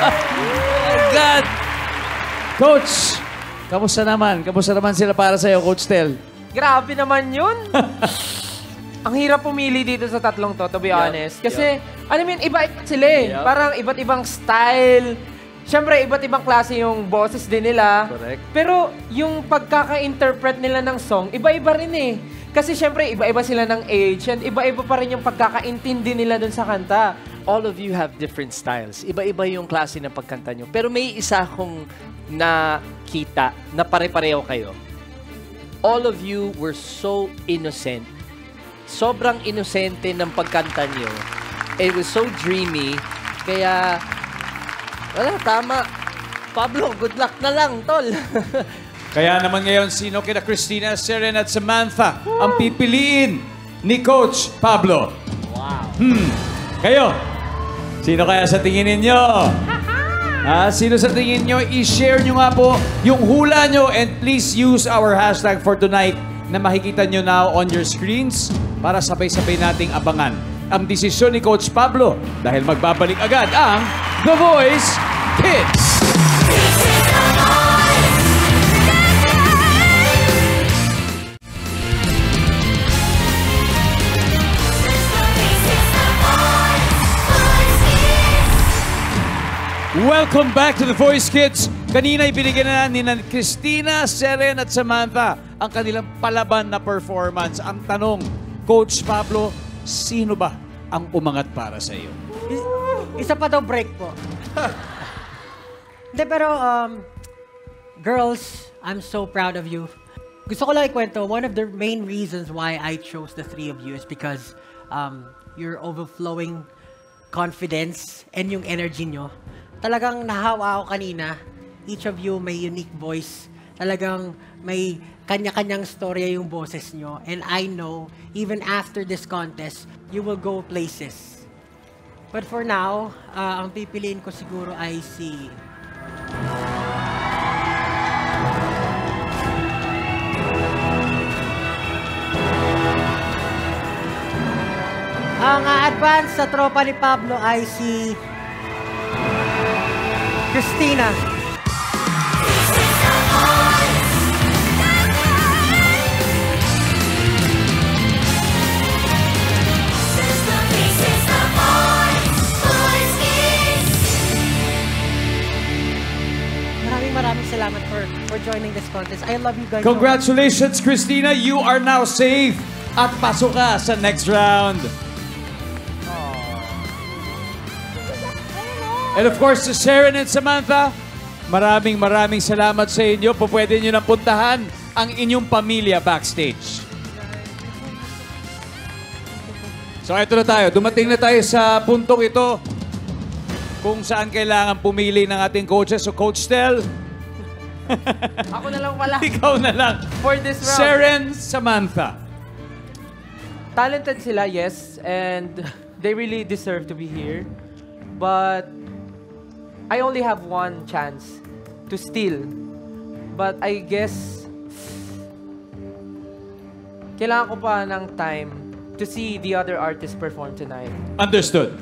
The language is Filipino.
my God! Coach, kamusta naman? Kamusta naman sila para sa'yo, Coach Tel? Grabe naman yun. Ang hirap pumili dito sa tatlong to be honest. Kasi, alam mo yun, iba-iba sila eh. Parang iba't ibang style. Siyempre, iba't ibang klase yung boses din nila. Correct. Pero yung pagkaka-interpret nila ng song, iba-iba rin eh. Kasi siyempre, iba-iba sila ng age and iba-iba pa rin yung pagkakaintindi nila dun sa kanta. All of you have different styles. Iba-iba yung klase ng pagkanta nyo. Pero may isa akong nakita na pare-pareho kayo. All of you were so innocent. Sobrang inosente ng pagkanta nyo. It was so dreamy. Kaya, wala, tama. Pablo, good luck na lang, tol. Kaya naman ngayon, sino kina Christina, Seren at Samantha ang pipiliin ni Coach Pablo? Wow. Kayo, sino kaya sa tingin ninyo? Sino sa tingin nyo? I-share nyo nga po yung hula nyo and please use our hashtag for tonight na makikita nyo now on your screens para sabay-sabay nating abangan ang desisyon ni Coach Pablo dahil magbabalik agad ang The Voice Kids! Welcome back to The Voice Kids. Kanina ibinigyan na ni Christina, Seren at Samantha ang kanilang palaban na performance. Ang tanong, Coach Pablo, sino ba ang umangat para sa iyo? Isa pa daw break po. Hindi, pero girls, I'm so proud of you. Gusto ko lang ikwento, one of the main reasons why I chose the three of you is because your overflowing confidence and yung energy nyo. Talagang nahawa ako kanina. Each of you may unique voice. Talagang may kanya-kanyang storya yung boses nyo. And I know, even after this contest, you will go places. But for now, ang pipiliin ko siguro ay si... Ang advance sa tropa ni Pablo ay si... Christina. Maraming salamat for joining this contest. I love you guys. Congratulations, Christina. You are now safe. At pasok ka sa next round. And of course, to Seren and Samantha, maraming salamat sa inyo. Pwede nyo nang puntahan ang inyong pamilya backstage. So ito na tayo. Dumating na tayo sa puntong ito kung saan kailangan pumili ng ating coaches. So Coach Tel. Ako na lang pala. Ikaw na lang. For this round. Seren, Samantha. Talented sila, yes. And they really deserve to be here. But I only have one chance to steal. But I guess kailangan ko pa ng time to see the other artists perform tonight. Understood.